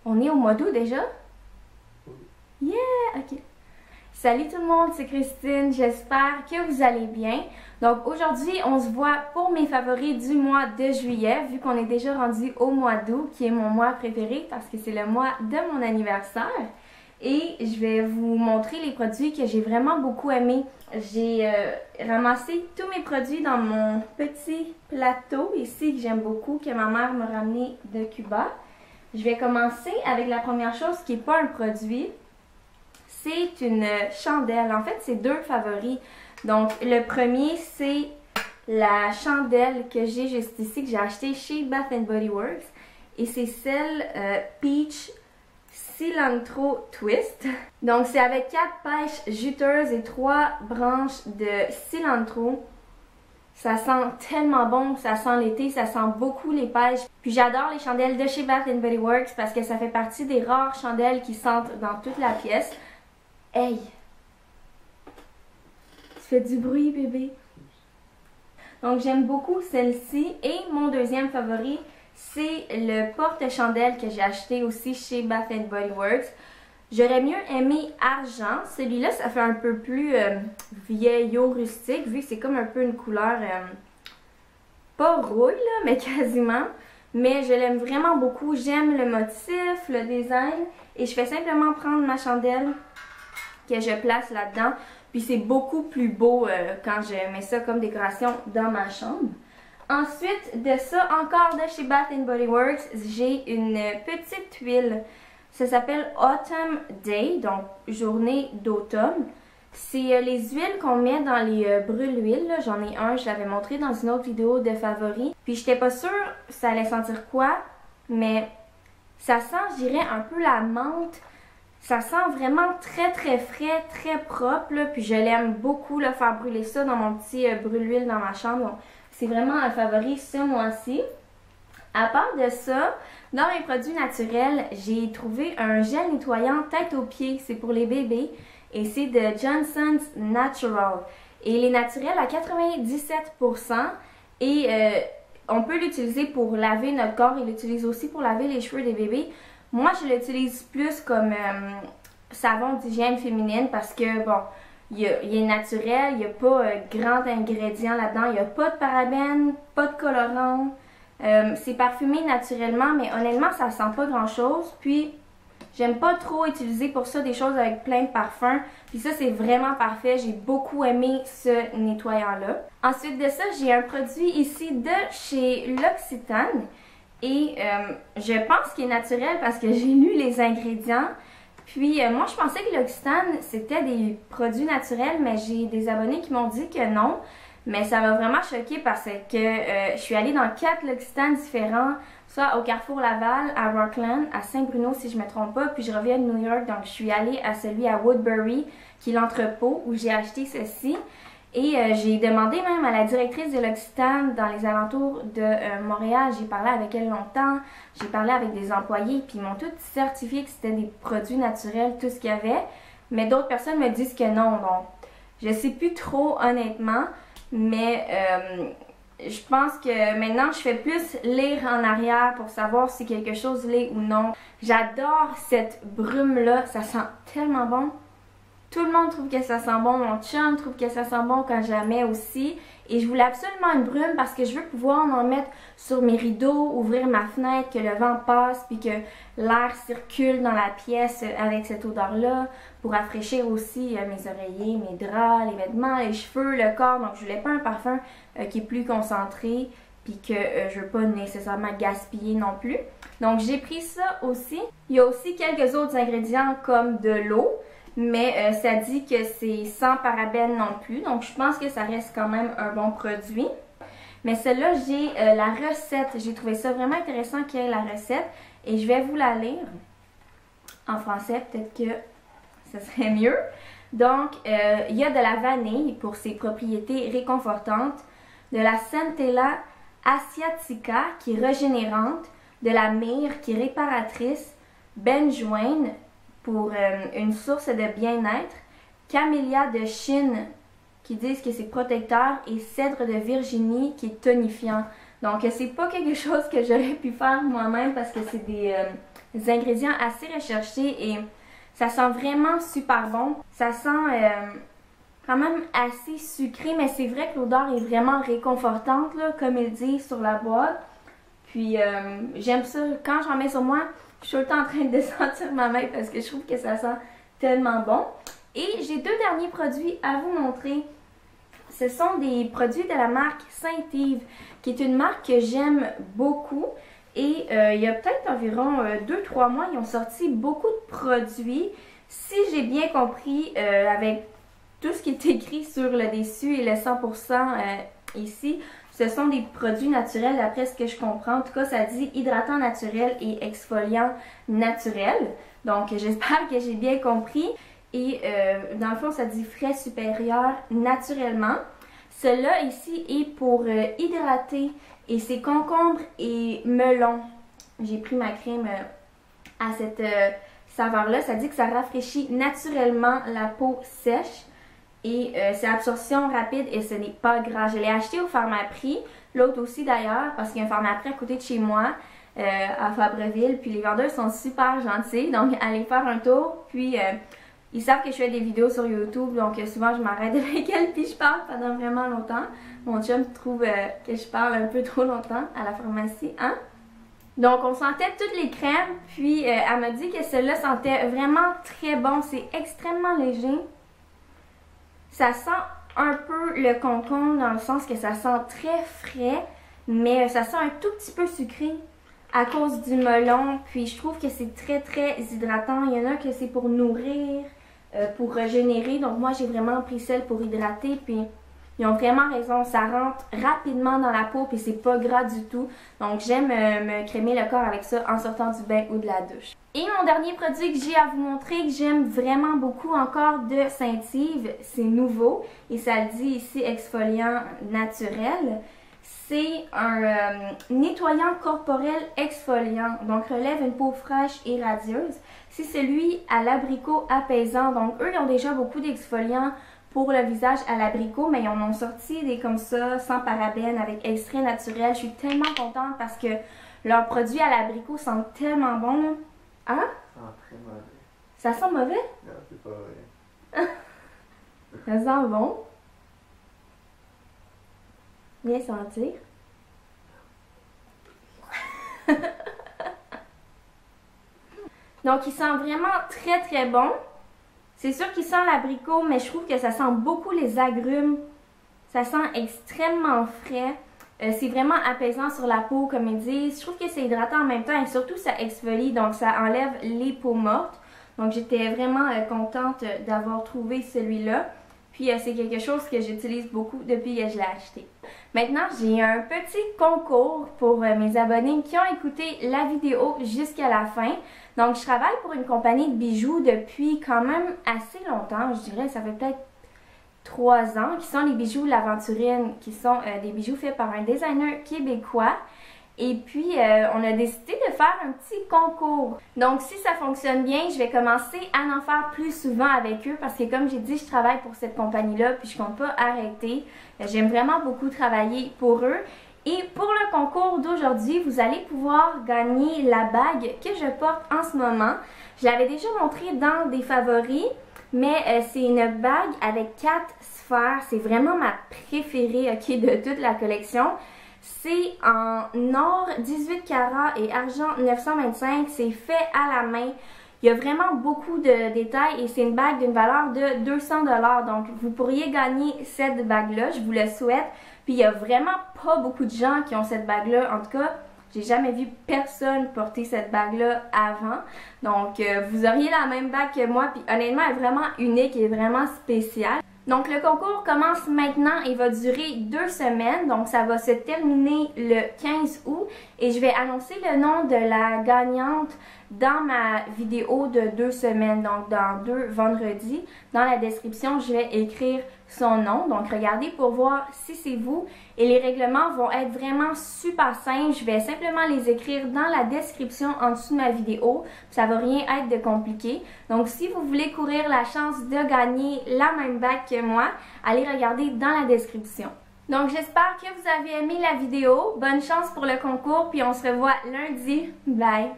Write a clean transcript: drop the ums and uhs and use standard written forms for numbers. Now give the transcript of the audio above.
On est au mois d'août déjà? Yeah! Ok. Salut tout le monde, c'est Christine, j'espère que vous allez bien. Donc aujourd'hui, on se voit pour mes favoris du mois de juillet, vu qu'on est déjà rendu au mois d'août, qui est mon mois préféré parce que c'est le mois de mon anniversaire. Et je vais vous montrer les produits que j'ai vraiment beaucoup aimés. J'ai ramassé tous mes produits dans mon petit plateau ici que j'aime beaucoup, que ma mère m'a ramené de Cuba. Je vais commencer avec la première chose qui n'est pas un produit. C'est une chandelle. En fait, c'est deux favoris. Donc, le premier, c'est la chandelle que j'ai juste ici, que j'ai acheté chez Bath Body Works. Et c'est celle Peach Cilantro Twist. Donc, c'est avec 4 pêches juteuses et 3 branches de cilantro. Ça sent tellement bon, ça sent l'été, ça sent beaucoup les pêches. Puis j'adore les chandelles de chez Bath Body Works parce que ça fait partie des rares chandelles qui sentent dans toute la pièce. Hey! Tu fais du bruit, bébé? Donc j'aime beaucoup celle-ci. Et mon deuxième favori, c'est le porte-chandelle que j'ai acheté aussi chez Bath Body Works. J'aurais mieux aimé argent. Celui-là, ça fait un peu plus vieillot rustique, vu que c'est comme un peu une couleur pas rouille, là, mais quasiment. Mais je l'aime vraiment beaucoup. J'aime le motif, le design. Et je fais simplement prendre ma chandelle que je place là-dedans. Puis c'est beaucoup plus beau quand je mets ça comme décoration dans ma chambre. Ensuite de ça, encore de chez Bath Body Works, j'ai une petite huile. Ça s'appelle Autumn Day, donc journée d'automne. C'est les huiles qu'on met dans les brûle-huiles. J'en ai un, je l'avais montré dans une autre vidéo de favoris. Puis j'étais pas sûre ça allait sentir quoi, mais ça sent, je dirais, un peu la menthe. Ça sent vraiment très frais, très propre. Là. Puis je l'aime beaucoup, là, faire brûler ça dans mon petit brûle-huile dans ma chambre. C'est vraiment un favori ce mois-ci. À part de ça, dans mes produits naturels, j'ai trouvé un gel nettoyant tête aux pieds. C'est pour les bébés et c'est de Johnson's Natural. Et il est naturel à 97% et on peut l'utiliser pour laver notre corps. Il l'utilise aussi pour laver les cheveux des bébés. Moi, je l'utilise plus comme savon d'hygiène féminine parce que, bon, il est naturel, il n'y a pas grand ingrédient là-dedans. Il n'y a pas de parabènes, pas de colorant. C'est parfumé naturellement, mais honnêtement, ça sent pas grand-chose. Puis, j'aime pas trop utiliser pour ça des choses avec plein de parfums. Puis ça, c'est vraiment parfait. J'ai beaucoup aimé ce nettoyant-là. Ensuite de ça, j'ai un produit ici de chez L'Occitane. Et je pense qu'il est naturel parce que j'ai lu les ingrédients. Puis moi, je pensais que L'Occitane, c'était des produits naturels, mais j'ai des abonnés qui m'ont dit que non. Mais ça m'a vraiment choquée parce que je suis allée dans 4 L'Occitane différents, soit au Carrefour Laval, à Rockland, à Saint-Bruno si je ne me trompe pas, puis je reviens de New York, donc je suis allée à celui à Woodbury, qui est l'entrepôt où j'ai acheté ceci. Et j'ai demandé même à la directrice de L'Occitane dans les alentours de Montréal, j'ai parlé avec elle longtemps, j'ai parlé avec des employés, puis ils m'ont tous certifié que c'était des produits naturels, tout ce qu'il y avait. Mais d'autres personnes me disent que non, donc je sais plus trop honnêtement. Mais je pense que maintenant, je fais plus lire en arrière pour savoir si quelque chose l'est ou non. J'adore cette brume-là, ça sent tellement bon. Tout le monde trouve que ça sent bon, mon chum trouve que ça sent bon quand je la mets aussi. Et je voulais absolument une brume parce que je veux pouvoir en mettre sur mes rideaux, ouvrir ma fenêtre, que le vent passe puis que l'air circule dans la pièce avec cette odeur-là pour rafraîchir aussi mes oreillers, mes draps, les vêtements, les cheveux, le corps. Donc je voulais pas un parfum qui est plus concentré puis que je veux pas nécessairement gaspiller non plus. Donc j'ai pris ça aussi. Il y a aussi quelques autres ingrédients comme de l'eau. Mais ça dit que c'est sans parabènes non plus. Donc je pense que ça reste quand même un bon produit. Mais celle-là, j'ai la recette. J'ai trouvé ça vraiment intéressant qu'il y ait la recette. Et je vais vous la lire en français. Peut-être que ce serait mieux. Donc, il y a de la vanille pour ses propriétés réconfortantes. De la Centella asiatica qui est régénérante. De la myrrhe qui est réparatrice. Benjoin pour une source de bien-être, camélia de Chine qui disent que c'est protecteur et cèdre de Virginie qui est tonifiant. Donc c'est pas quelque chose que j'aurais pu faire moi-même parce que c'est ingrédients assez recherchés et ça sent vraiment super bon. Ça sent quand même assez sucré, mais c'est vrai que l'odeur est vraiment réconfortante, là, comme ils disent sur la boîte. Puis j'aime ça. Quand j'en mets sur moi, je suis tout le temps en train de sentir ma main parce que je trouve que ça sent tellement bon. Et j'ai deux derniers produits à vous montrer. Ce sont des produits de la marque Saint-Yves, qui est une marque que j'aime beaucoup. Et il y a peut-être environ 2-3 mois, ils ont sorti beaucoup de produits. Si j'ai bien compris, avec tout ce qui est écrit sur le dessus et le 100% ici, ce sont des produits naturels d'après ce que je comprends. En tout cas, ça dit hydratant naturel et exfoliant naturel. Donc, j'espère que j'ai bien compris. Et dans le fond, ça dit frais supérieur naturellement. Celui-là ici est pour hydrater et c'est concombre et melon. J'ai pris ma crème à cette saveur-là. Ça dit que ça rafraîchit naturellement la peau sèche et c'est absorption rapide et ce n'est pas gras. Je l'ai acheté au Pharmaprix, l'autre aussi d'ailleurs, parce qu'il y a un Pharmaprix à côté de chez moi. À Fabreville, puis les vendeurs sont super gentils, donc allez faire un tour, puis ils savent que je fais des vidéos sur YouTube, donc souvent je m'arrête avec elle puis je parle pendant vraiment longtemps. Mon chum trouve que je parle un peu trop longtemps à la pharmacie, hein? Donc on sentait toutes les crèmes, puis elle m'a dit que celle-là sentait vraiment très bon, c'est extrêmement léger. Ça sent un peu le concombre dans le sens que ça sent très frais, mais ça sent un tout petit peu sucré à cause du melon, puis je trouve que c'est très hydratant. Il y en a que c'est pour nourrir, pour régénérer, donc moi j'ai vraiment pris celle pour hydrater, puis ils ont vraiment raison, ça rentre rapidement dans la peau, puis c'est pas gras du tout, donc j'aime me crémer le corps avec ça en sortant du bain ou de la douche. Et mon dernier produit que j'ai à vous montrer, que j'aime vraiment beaucoup encore de Saint-Yves, c'est nouveau, et ça le dit ici exfoliant naturel. C'est un nettoyant corporel exfoliant, donc relève une peau fraîche et radieuse. C'est celui à l'abricot apaisant, donc eux ils ont déjà beaucoup d'exfoliants pour le visage à l'abricot, mais ils en ont sorti des comme ça, sans parabènes, avec extrait naturel. Je suis tellement contente parce que leurs produits à l'abricot sentent tellement bon, là. Hein? Ça sent très mauvais. Ça sent mauvais? Non, c'est pas vrai. Ça sent bon. Bien sentir. Donc, il sent vraiment très bon. C'est sûr qu'il sent l'abricot, mais je trouve que ça sent beaucoup les agrumes. Ça sent extrêmement frais. C'est vraiment apaisant sur la peau, comme ils disent. Je trouve que c'est hydratant en même temps et surtout ça exfolie, donc ça enlève les peaux mortes. Donc, j'étais vraiment contente d'avoir trouvé celui-là. Puis c'est quelque chose que j'utilise beaucoup depuis que je l'ai acheté. Maintenant, j'ai un petit concours pour mes abonnés qui ont écouté la vidéo jusqu'à la fin. Donc, je travaille pour une compagnie de bijoux depuis quand même assez longtemps. Je dirais, ça fait peut-être 3 ans, qui sont les bijoux L'Aventurine, qui sont des bijoux faits par un designer québécois. Et puis, on a décidé de faire un petit concours. Donc, si ça fonctionne bien, je vais commencer à en faire plus souvent avec eux parce que, comme j'ai dit, je travaille pour cette compagnie-là puis je compte pas arrêter. J'aime vraiment beaucoup travailler pour eux. Et pour le concours d'aujourd'hui, vous allez pouvoir gagner la bague que je porte en ce moment. Je l'avais déjà montrée dans des favoris, mais c'est une bague avec 4 sphères. C'est vraiment ma préférée, ok, de toute la collection. C'est en or 18 carats et argent 925. C'est fait à la main. Il y a vraiment beaucoup de détails et c'est une bague d'une valeur de 200 $. Donc, vous pourriez gagner cette bague-là. Je vous le souhaite. Puis, il n'y a vraiment pas beaucoup de gens qui ont cette bague-là. En tout cas, j'ai jamais vu personne porter cette bague-là avant. Donc, vous auriez la même bague que moi. Puis, honnêtement, elle est vraiment unique et vraiment spéciale. Donc, le concours commence maintenant et va durer 2 semaines. Donc, ça va se terminer le 15 août. Et je vais annoncer le nom de la gagnante dans ma vidéo de 2 semaines. Donc, dans 2 vendredis. Dans la description, je vais écrire son nom. Donc, regardez pour voir si c'est vous. Et les règlements vont être vraiment super simples. Je vais simplement les écrire dans la description en dessous de ma vidéo. Ça va rien être de compliqué. Donc, si vous voulez courir la chance de gagner la même bague que moi, allez regarder dans la description. Donc, j'espère que vous avez aimé la vidéo. Bonne chance pour le concours, puis on se revoit lundi. Bye!